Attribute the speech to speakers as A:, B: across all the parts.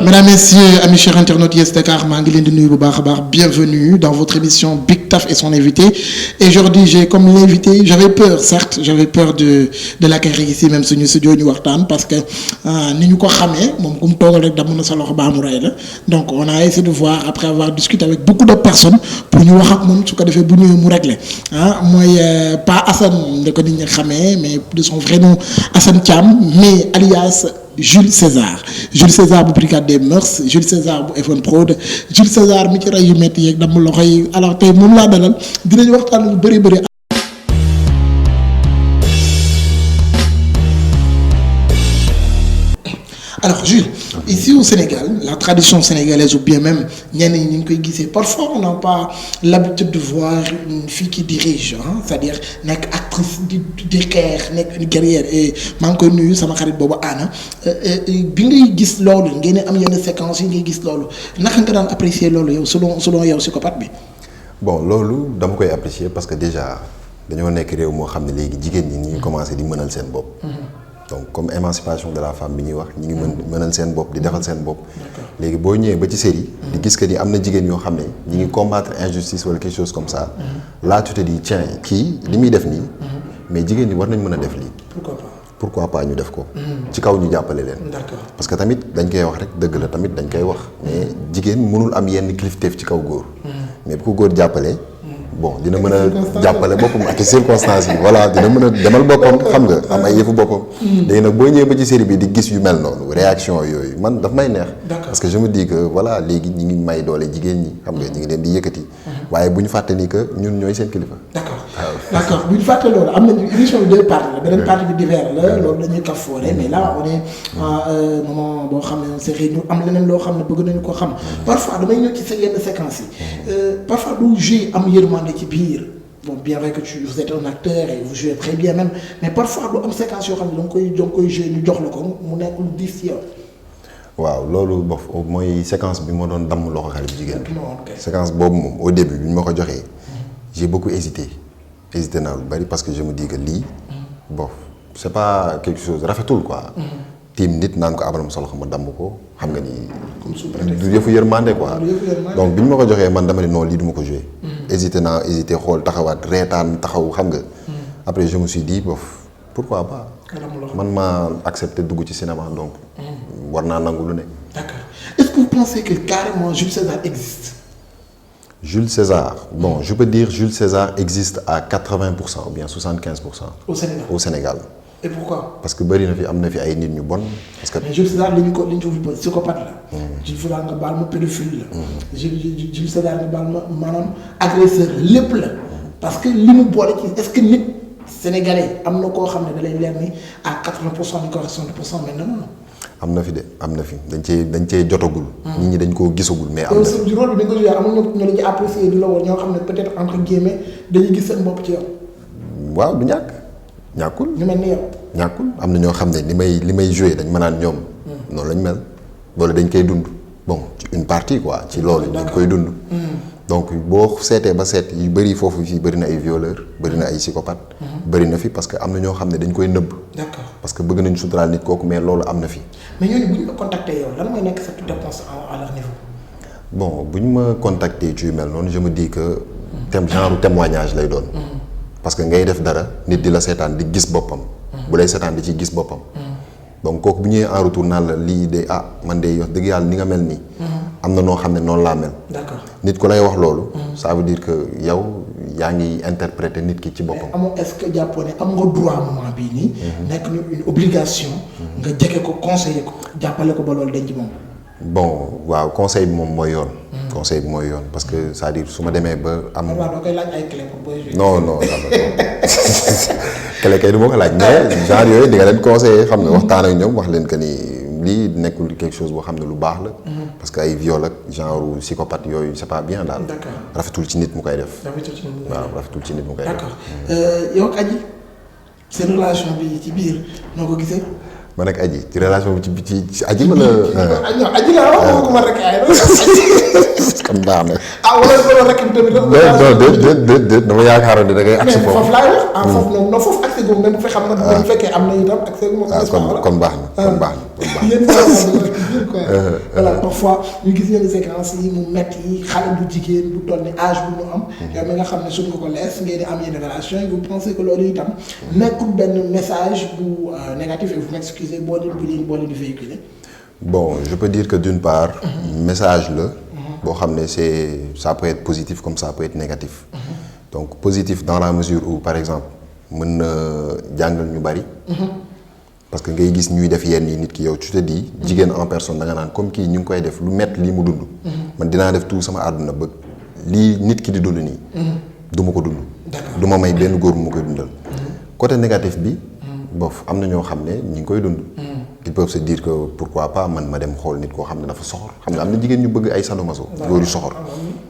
A: Mesdames, Messieurs, amis chers internautes Yes Dakar, maa ngi leen di nuyu bu baax a baax. Bienvenue dans votre émission Big Taf et son invité. Et aujourd'hui, j'ai comme l'invité, j'avais peur, certes, j'avais peur de l'acquérir ici même suñu studio ñu waxtaan parce que ni ñu ko xamee moom ku mu toogal rek damm na sa loxo baa mu rey la. Donc on a essayé de voir après avoir discuté avec beaucoup de personnes pour ñu wax ak moom su ko defee bu ñëwee mu réglé mooy pas Assane da ko nit ñi xamee mais de son vrai nom Assane Thiam mais alias Jules César bu brigade des mœurs Jules César bu F1 Prod Jules César mi ci rey yu métti yeeg damm loxo yi alors tey moom laa dalal dinañ waxtaan lu bëri. Alors Jules, ici au Sénégal, la tradition sénégalaise ou bien même ñenn ñi ñu ngi koy gisee parfois on n'a pas l'habitude de voir une fille qui dirige c'est-à-dire nekk actrice di xeex nekk une guerrière et maa ngi koy nuyu sama xarit boobu Anna bi ngay gis loolu ngeen am yenn séquences yi ngay gis loolu naka nga daan apprécier loolu yow selon yow psychopathe bi.
B: Bon loolu dama koy apprécier parce que déjà dañoo nekk réew moo xam ne léegi jigéen ñi ñu ngi commencé di mënal seen bopp. Donc comme émancipation de la femme bi ñuy wax ñi ngi mënal seen bopp di defal seen bopp. léegi boo ñëwee ba ci série di gis que ni am na jigéen yoo xam ne ñi ngi combattre injustice wala quelque chose comme ça. Là tu te dis tiens kii li muy def nii. mais jigéen ñi war nañ mën a def lii. pourquoi pas ñu def ko. ci kaw ñu jàppale leen. parce que tamit dañ koy wax rek dëgg la tamit dañ koy wax. mais jigéen mënul am yenn kilifteef ci kaw góor. mais bu ko góor jàppalee. bon dina mën a jàppale boppam ak circonstances yi voilà dina mën a demal boppam xam nga am ay yëfu boppam. léegi nag boo ñëwee ba ci série bi di gis yu mel noonu réaction yooyu man daf may neex. parce que je me dis que voilà léegi ñi ngi may doole jigéen ñi xam nga ñi ngi leen di yëkkati. waaye bu ñu fàtte ni que ñun ñooy seen kilifa.
A: d'accord bu ñu fàtte loolu am nañu émission bi deux parties la beneen partie bi divers la loolu dañuy kafoore mais là on est moment boo xam ne série ñu am leneen loo xam ne bëgg nañu ko xam parfois damay ñëw ci sa yenn séquences yi parfois du jouer am yërmande ci biir bon bien vrai que vous êtes un acteur et vous jouez très bien même mais parfois du am séquence yoo xam ne da nga koy jouer ñu jox la ko mu nekk lu diis ci yow.
B: waaw loolu bof mooy séquence bi ma doon damm loxo xale bu jigéen bi. séquence boobu moom au début bi ñu ma ko joxee j'ai beaucoup hésité naa lu bari parce que je me dis que lii bof c'est pas quelque chose rafetul quoi. tiim nit naan ko abal ma sa loxo ma damm ko xam nga ni. du yëfu yërmande quoi. donc bi ñu ma ko joxee man dama ne non lii du ma ko jouer. hésité xool taxawaat reetaan taxaw xam nga. après je me suis dit bof pourquoi pas. man maa accepté dugg ci cinéma donc. war naa nangu lu ne.
A: D'accord. Est-ce que vous pensez que carrément Jules César existe?
B: Jules César bon je peux dire Jules César existe à 80% ou bien 75%. Au Sénégal.
A: Et pourquoi?
B: Parce que bëri na fi am na fi ay nit ñu bon. parce que
A: mais Jules César li ñu ko fi psychopathe la. Jules César nga baal ma pédophile la. Jules César nga baal ma maanaam agresseur lépp la. parce que li mu boole ci est-ce que nit sénégalais am na koo xam ne da lay leer ni à 80% ni ko wax 60% mais non.
B: am na fi dañ cee jotagul. nit ñi dañ koo gisagul mais. am na fi
A: rôle bi nga ko joué amul ñoo la ci apprécier di la woon ñoo xam ne peut-être entre guillemets dañuy gis seen bopp ci yow.
B: waaw du ñàkkul.
A: ñu mel ni yow.
B: ñàkkul am na ñoo xam ne li may joué dañ ma naan ñoom. noonu lañ mel. loolu dañ koy dund bon ci une partie quoi ci loolu. dañ koy dund. donc boo seetee ba seet yu bëri foofu fii bëri na ay violeurs bëri na ay psychopathes. bëri na fi parce que am na ñoo xam ne dañ koy nëbb.
A: d'accord
B: parce que bëgg nañ suturaal nit kooku mais loolu am na fi.
A: mais ñooñu bu ñu la contacter yow lan mooy nekk sa réponse à leur niveau.
B: bon bu ñu ma contacter ci yu mel noonu je me dis que. genre témoignage lay doon. parce que ngay def dara nit di la seetaan di gis boppam. bu lay seetaan di ci gis boppam. donc kooku bu ñëwee en retour naan la lii de man de wax dëgg yàlla ni nga mel nii. am na noo xam ne noonu laa mel.
A: d'accord
B: nit ku lay wax loolu. ça veut dire que yow yaa ngi interpréter nit ki ci boppam.
A: mais amoo est-ce que jàppoo ne am nga droit moment bii nii. nekk une obligation. nga jege ko conseiller ko jàppale ko ba loolu denc moom.
B: bon waaw conseil bi moom mooy yoon. conseil bi mooy yoon parce que c'est-à-dire su ma demee ba am.
A: waaw doo koy laaj ay clé pour booy.
B: non clé kay du ma ko laaj mais genre yooyu di nga leen conseiller xam nga waxtaan ak ñoom wax leen que ni lii nekkul quelque chose boo xam ne lu baax la. parce que ay viol ak genre psychopathe yooyu c'est pas bien daal.
A: d'accord
B: rafetul ci nit mu koy def.
A: rafetul ci nit mu koy def
B: waaw rafetul ci nit mu koy def.
A: d'accord yow ak Adji seen relation bi ci biir noo ko gisee.
B: man ak Adji ci relation bi ci Adji wala.
A: non Adji laa wax ko ma rek ay
B: kon baax na.
A: wala ko rek tamit.
B: déet dama yaakaaroon ne da ngay agsi foofu.
A: foofu laay wax foofu noonu non foofu agsi boobu même bu xam nga bu fekkee am na itam accès bu
B: kon baax na.
A: yéen quoi voilà parfois ñu gis yenn séquences yi mu metti yi xale bu jigéen bu toll ni âge bu mu am. yow mi nga xam ne suñ ko lees ngeen di am yenn relation yi vous pensez que loolu itam nekkul benn message bu négatif et vous m'excusez boo leen di véhiculer.
B: bon je peux dire que d'une part. message la. boo xam ne ça peut être positif comme ça peut être négatif. donc positif dans la mesure où par exemple mën na jàngal ñu bari. parce que ngay gis ñuy def yenn yi nit ki yow tu te dis jigéen en personne da nga naan comme kii ñu ngi koy def lu métti lii mu dund. man dinaa def tout sama àdduna ba lii nit ki di dund nii. du ma ko dund. du ma may benn góor mu ma koy dundal. côté négatif bi. bof am na ñoo xam ne ñi ngi koy dund. ils peuvent se dire que pourquoi pas man ma dem xool nit koo xam ne dafa soxor xam nga am na jigéen ñu bëgg ay sadomaso góor yu soxor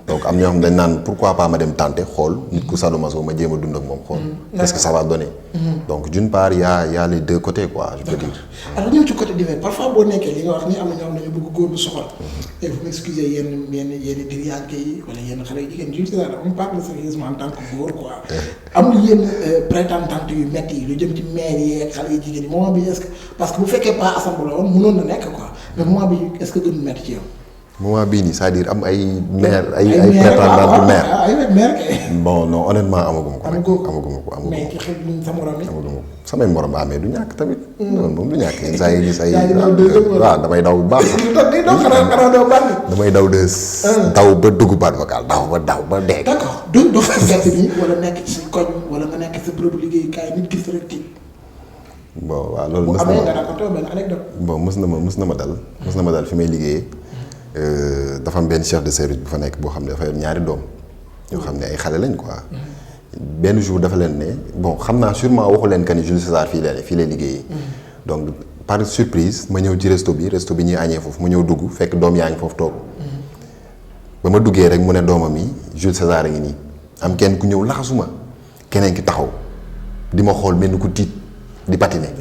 B: donc am na ñoo xam ne dañ naan pourquoi pas ma dem tenter xool nit ku sadomaso ma jéem a dund ak moom xool est-ce que ça va donner donc d'une part y a les deux côtés quoi je peux dire.
A: alors ñëw ci côté divers parfois boo nekkee li nga wax ni am na ñoo xam ne ñu bëgg góor bu soxor et vous m'excusez yenn diriyanke yi wala yenn xale yu jigéen juste ça on parle sérieusement en tant que góor quoi amul yenn prétendante yu métti yi lu jëm ci mère yi ak xale yu jigéen yi moment bi est-ce que parce que bu fekkee pas assemblée woon mënoon na nekk quoi mais moment bi est-ce que gënu métti ci yow.
B: moment bii nii c'est-à-dire am ay mère ay prétendante mère
A: ay mère kay.
B: bon non honnêtement amaguma ko.
A: mais ci xel sa morom yi.
B: amaguma ko samay morom amee du ñàkk tamit. loolu moom du ñàkk yenn saa yi gis ay. waaw damay daw bu baax. damay daw daw ba dugg baat vocal daw ba dee.
A: d'accord du dox ci gerte bi wala nekk ci koñ wala nga nekk ci bërëbu liggéeyukaay nit gis rek tiit.
B: bon waaw loolu mës na ma dal fi may liggéeyee. dafa am benn chef de service bu fa nekk boo xam ne dafa yor ñaari doom yoo xam ne ay xale lañ quoi benn jour dafa leen ne bon xam naa sûrement waxu leen que ni Jules César fii lay liggéeyee donc par surprise ma ñëw ci resto bi ñuy añee foofu ma ñëw dugg fekk doom yaa ngi foofu toog ba ma duggee rek mu ne doomam yi Jules César a ngi nii am kenn ku ñëw laxasuma keneen ki taxaw di ma xool mel ni ku tiit di patiner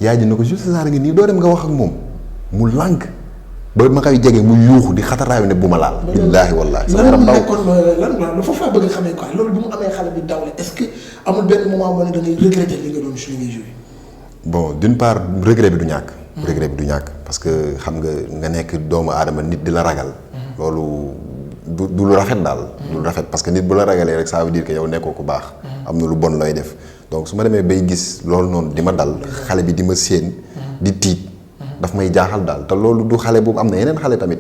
B: yaay ji na ko Jules César a ngi nii doo dem nga wax ak moom mu lànk ba ma koy jege mu yuuxu di xataraayu ne bu ma laal. billaahi wallaahi. sama yaram daw
A: lan foofu laa bëgg a xamee quoi loolu bi mu amee xale bi daw la est-ce que amul benn moment boo ne da ngay regretter li nga doon li ngay joué.
B: bon d'une part regret bi du ñàkk. regret bi du ñàkk parce que xam nga nekk doomu aadama nit di la ragal. loolu du lu rafet daal. du lu rafet parce que nit bu la ragalee rek ça veut dire que yow nekkoo ku baax. am na lu bon looy def donc su ma demee bay gis loolu noonu di ma dal xale bi di ma séen di tiit. daf may jaaxal daal te loolu du xale boobu am na yeneen xale tamit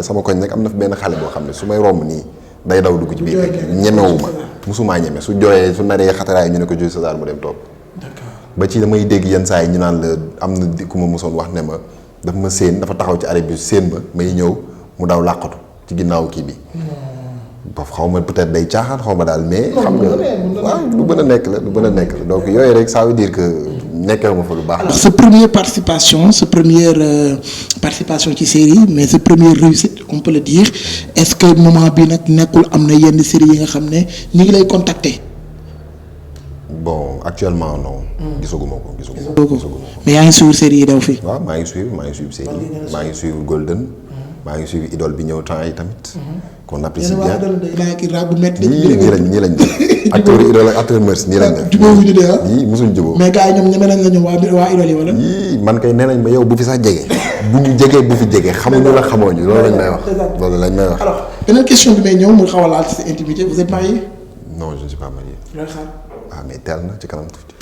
B: sama koñ nag am na fi benn xale boo xam ne su may romb nii day daw dugg ci biir rek ñemewuma musumaa ñeme su jooyee su naree xataraay ñu ne ko Jules César mu dem toog ba ci damay dégg yenn saa yi ñu naan la am na ku ma mosoon wax ne ma daf ma séen dafa taxaw ci arrêt bi séen ma may ñëw mu daw làqatu ci ginnaaw kii bi xaw ma peut-être day caaxaan xaw ma daal mais xam nga waaw lu mën a nekk la donc yooyu rek ça veut dire que nekkee ma fa lu baax.
A: alors sa première participation ci série mais sa première réussite on peut le dire est-ce que moment bi nag nekkul am na yenn série yi nga xam ne ñu ngi lay contacter.
B: bon actuellement non. gisaguma ko.
A: mais yaa ngi suivre série yi daw fii.
B: waaw maa ngi suivre série maa ngi suivre Golden. maa ngi suivre Idole bi ñëw temps yi tamit. qu'on apprécie bien ñii lañ def acteur Idole ak acteur Mœurs nii lañ def.
A: jubóowuñu de
B: yii mosuñ jubóo.
A: mais gars yi ñoom ñeme nañ la ñoom waa Idole yi wala.
B: yii man kay nee nañ ma yow bu fi sax jege. bu ñu jegee bu fi jege xamuñu la xamoo ñu loolu lañ may wax.
A: alors beneen question bi may ñëw mu xaw a laal ci sa intimité vous êtes marié.
B: non je ne suis pas marié.
A: looy xaar.
B: mais teel na ci kanam tuuti.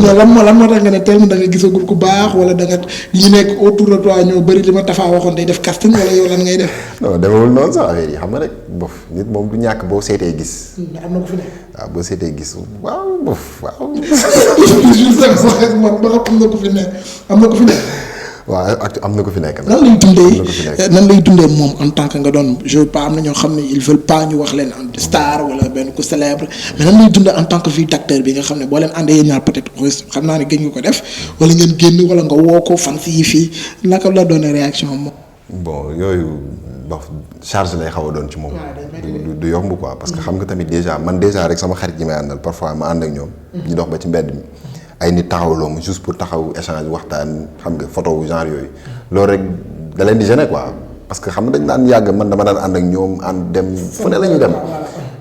A: lan moo tax nga ne teel da nga gisagul ku baax wala da nga ñu nekk autour de toi ñoo bëri li ma Tafa waxoon day def casting wala yow lan ngay def.
B: non demewul noonu sax affaire yi xam nga rek bof nit moom du ñàkk boo seetee gis.
A: mais am na ko fi nekk.
B: waaw boo seetee gis waaw bof waaw.
A: am na ko fi nekk.
B: waaw am na ko fi nekk.
A: nan lay dundee moom en tant que nga doon je pas am na ñoo xam ne ils veulent pas ñu wax leen star wala benn ku célèbre mais nan lay dundee en tant que vie d'acteur bi nga xam ne boo leen àndee yéen ñaar peut-être xam naa ne gën nga ko def wala ngeen génn wala nga woo ko fan si fii naka la doon réaction moom.
B: bon yooyu charge lay xaw a doon ci moom. du yomb quoi parce que xam nga tamit déjà rek sama xarit yi may àndal parfois ma ànd ak ñoom. ñu dox ba ci mbedd mi ay nit taxawloo ma juste pour taxaw échange waxtaan xam nga photo wu genre yooyu loolu rek da leen di gêner quoi parce que xam nga dañ daan yàgg man dama daan ànd ak ñoom ànd dem fu ne la ñu dem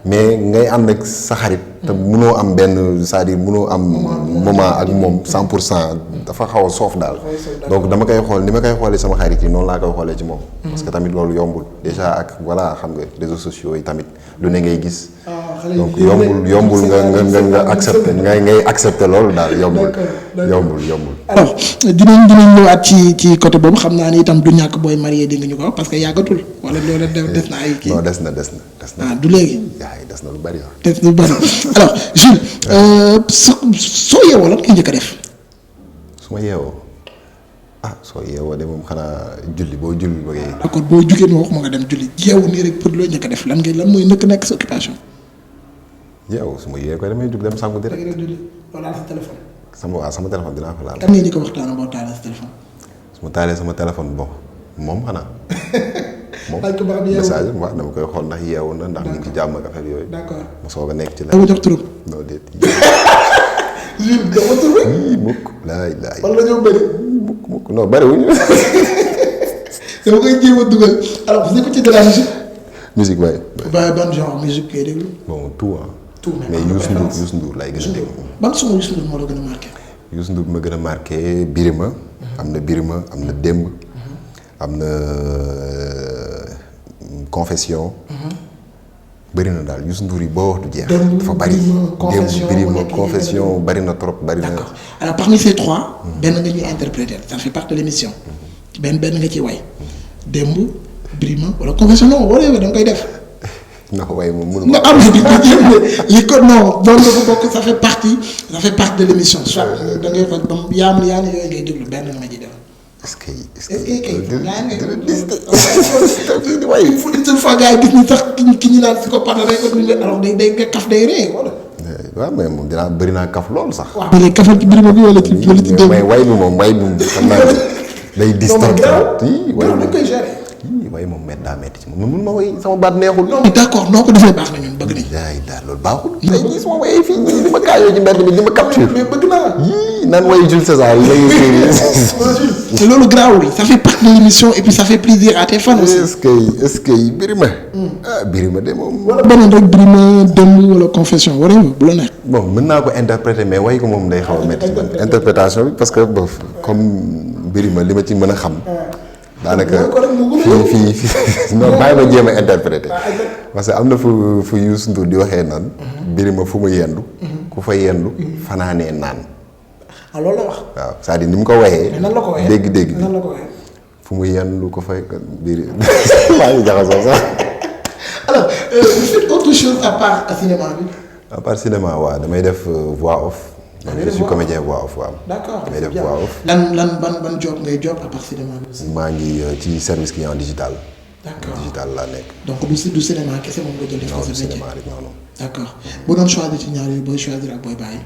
B: mais ngay ànd ak sa xarit te mënoo am benn c'est-à-dire mënoo am moment ak moom 100% dafa xaw a soof daal donc dama koy xool ni ma koy xoolee sama xarit yi noonu laa koy xoolee ci moom parce que tamit loolu yombul déjà ak voilà xam nga réseaux sociaux yi tamit lu ne ngay gis donc yombul nga accepter ngay accepter loolu daal yombul.
A: alors dinañ ñëwaat ci côté boobu xam naa ni itam du ñàkk booy marié di nga ñu ko wax parce que yàggatul wala loolu des na ay kii.
B: non des na.
A: ah du léegi.
B: yaay des na lu bari waaw.
A: des na lu bari alors Jules soo yeewoo lan nga njëkk a def.
B: su ma yeewoo soo yeewoo de moom xanaa julli boo julli ba ngay.
A: d'accord boo jugee ma wax ma nga dem julli yeewu nii rek pour loo njëkk a def lan mooy nekk sa occupation.
B: yeewu su ma yeewee koy damay jug dem sangu di rek.
A: da ngay julli wala sa téléphone.
B: sama téléphone dinaa ko laal.
A: kan ngeen di ko waxtaan boo taalee sa téléphone.
B: su ma taalee sama téléphone bon moom xanaa. moom
A: laaj ko ba xam yeewu
B: message am waaw dama koy xool ndax yeewu na ndax mu ngi ci jàmm ak affaire yooyu.
A: d'accord
B: mu soog a nekk ci la.
A: dama jox turam.
B: non déet.
A: Jules dama tur rek.
B: mukk laay.
A: wala ñoo bëri.
B: mukk non bëriwuñu.
A: dama koy jéem a dugal alors vous écoutez de la musique.
B: musique waaye.
A: ban genre musique ngay déglu.
B: bon tout ah.
A: tout
B: mais Youssou Ndour laay gën a déglu.
A: ban son Youssou Ndour moo la gën a marqué.
B: Youssou Ndour ma gën a marqué Birima. am na Birima am na Démb. am na Confession. bëri na daal Youssou Ndour yi boo wax du jeex. dafa bëri Démb Birima Confession bëri na trop bëri na.
A: d'accord alors parmi ces trois. benn nga ñuy interpréter ça fait partie de l'émission. benn nga ci way. Démb Birima wala Confession non wala yow da nga koy def.
B: non waaye moom mënu
A: ma am li ko non doon nga ko bokk ça fait partie de l'émission soit da ngay xool ba yaa ne yooyu ngay déglu benn nga ma ciy def.
B: est-ce que
A: il faut une fois gars yi gis ni sax ki ñu naan si ko parle rek alors day nga kaf day ree wala.
B: waaw mais moom dinaa bëri naa kaf loolu sax.
A: waaw léegi kafal ci Birima bi wala ci Démb.
B: mais way bi moom xam naa day distance.
A: way dañ koy gérer.
B: waaye moom daa metti ci moom mun ma way sama baat neexul.
A: non d'accord noo ko defee baax na ñun bëgg nañ.
B: daal loolu baaxul. tey jii sama way fii ñii di ma kaayoo ci mbedd mi di ma capture.
A: mais bëgg naa.
B: yii naan wayu Jules César yi la
A: te loolu garaawul ça fait partie de l'émission et puis ça fait plaisir à tes fans aussi.
B: est-ce que Birima. Birima de moom.
A: wala beneen rek Birima Démb wala Confession wala bu la nekk.
B: bon mën naa ko interpréter mais way ko moom day xaw a métti ci man interprétation bi parce que comme Birima li ma ci mën a xam. daanaka fii non bàyyi ma jéem a interpréter parce que am na fu Youssou Ndour di waxee naan. Birima fu mu yendu. ku fa yendu fanaanee naan.
A: loolu la wax.
B: waaw c'est-à-dire ni mu ko waxee.
A: nan la ko waxee
B: dégg-dégg.
A: nan la ko waxee.
B: fu mu yendu ko fay biir maa ngi jaxasoo sax.
A: alors vous faites autre chose à part cinéma bi.
B: à part cinéma waaw damay def voix off. je suis comédien voix off waaw.
A: d'accord
B: damay def voix off.
A: ban job ngay job à part cinéma bi aussi.
B: maa ngi ci service client digital.
A: d'accord
B: digital laa nekk.
A: donc du cinéma kese moom nga jël def ko sa métier.
B: cinéma rek non.
A: d'accord bu doon choisir ci ñaar yooyu booy choisir ak booy bàyyi.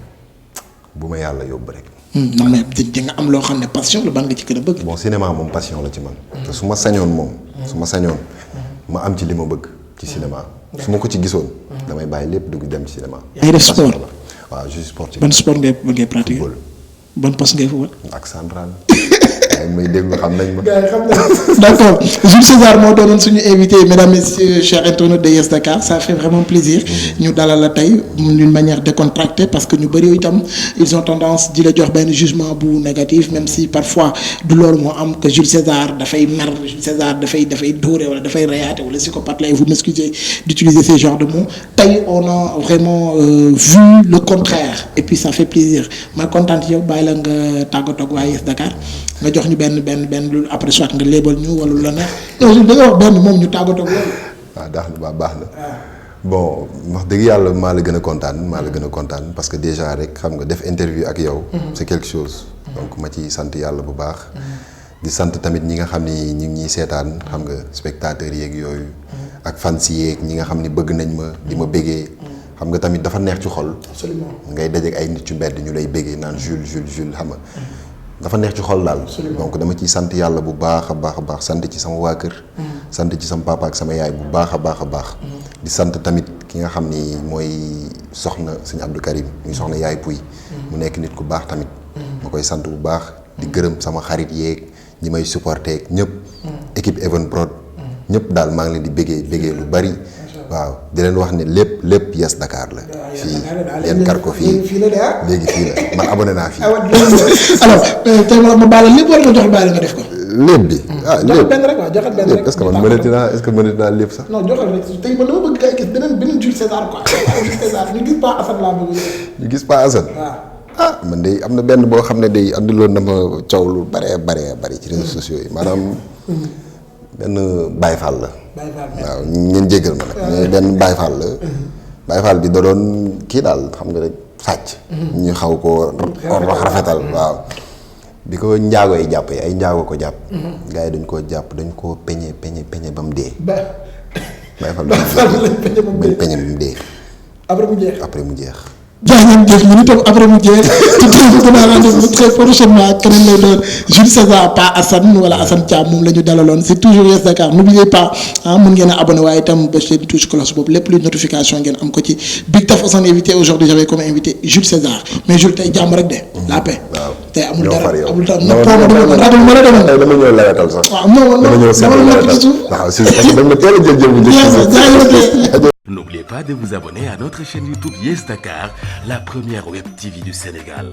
B: bu ma yàlla yóbbu rek.
A: non mais di nga am loo xam ne passion la ban nga ci gën a bëgg.
B: bon cinéma moom passion la ci man. te su ma sañoon moom. su ma sañoon ma am ci li ma bëgg ci cinéma. su ma ko ci gisoon. damay bàyyi lépp dugg dem ci cinéma.
A: yaa def sport.
B: waaw je suis sportif.
A: ban sport ngay pratiquer.
B: football.
A: ban poste ngay football.
B: ak central. ay may déglu xam nañ ma.
A: gars yi xam nañ d'accord Jules César moo doonoon suñu invité mesdames messieurs chers internautes de Yes Dakar ça fait vraiment plaisir. ñu dalal la tey d'une manière décontractée parce que ñu bëri itam ils ont tendance di la jox benn jugement bu négatif même si parfois du loolu moo am que Jules César dafay mer Jules César dafay dóore wala dafay reyaate wala psychopathe lay vous m'excusez d'utiliser ces genres de mots tey on a vraiment vu le contraire et puis ça fait plaisir ma kontaan yow bàyyi la nga tàggatoo ak waa Yes Dakar nga jox ñu benn lu après soit nga léebal ñu wala lu la neex non da nga wax benn moom ñu tàggatoo ak loolu.
B: waaw baax na. bon wax dëgg yàlla maa la gën a kontaan parce que déjà rek xam nga def interview ak yow. c'est quelque chose. donc ma ci sant yàlla bu baax. di sant tamit ñi nga xam ni ñu ngi ñuy seetaan xam nga spectateurs yeeg yooyu. ak fans yeeg ñi nga xam ni bëgg nañ ma di ma bëggee. xam nga tamit dafa neex ci xol.
A: absolument
B: ngay dajeek ay nit yu mbedd ñu lay bëggee naan Jules xam nga. dafa neex ci xol daal. donc dama ciy sant yàlla bu baax a baax sant ci sama waa kër. sant ci sama papa ak sama yaay bu baax a baax. di sant tamit ki ki nga xam ni mooy soxna sëñ Abdou Karim muy soxna yaay Pouy mu nekk nit ku baax tamit ma koy sant bu baax di gërëm sama xarit yeeg ñi may supporter ñëpp équipe Even Prod ñëpp daal maa ngi leen di béggee lu bari waaw di leen wax ne lépp Yes Dakar la fii yéen kar ko fii léegi fii la man abonné naa fii
A: alors tey ma baal lépp wala nga jox baal nga def ko
B: lépp bi lépp
A: benn rek waaw joxal benn rek
B: est-ce que man mënati naa lépp sax
A: non joxal rek tey man dama bëgg kay gis beneen Jules César quoi Jules César ñu gis pas Assane laa bëgg
B: ñu gis pas Assane
A: waaw
B: man de am na benn boo xam ne day andiloon na ma coow lu bari ci réseaux sociaux yi maanaam benn Baye Fall la waaw ngeen jéggal ma nag mais benn Baye Fall la Baye Fall bi da doon kii daal xam nga rek sàcc ñu xaw ko rafetal waaw bi ko njaago yi jàppee ay njaago ko jàpp gars yi dañ koo jàpp dañ koo peñe ba mu dee Baye Fall bañ peñe ba mu dee après mu jeex
A: jaajëf jëf ñu itam après mu jeex te dinaa rendez-vous très prochainement keneen lay doon Jules César pas Assane wala Assane Thiam moom la ñu dalaloon c'est toujours Yes Dakar n'oubliez pas mën ngeen a abonné waaye itam ba seen touche cloche boobu lépp luy notification ngeen am ko ci Big Taf son invité aujourd'hui j'avais comme invité Jules César mais Jules tey jàmm rek de la paix tey amul dara amul dara na ratul ma la demoon
B: dama ñëw layatal sax
A: waaw non dama ñëw ci suuf
B: waaw si parce que da nga teel a jël bu njëkk.
C: N'oubliez pas de vous abonner à notre chaîne YouTube Yes Dakar, la première web TV du Sénégal.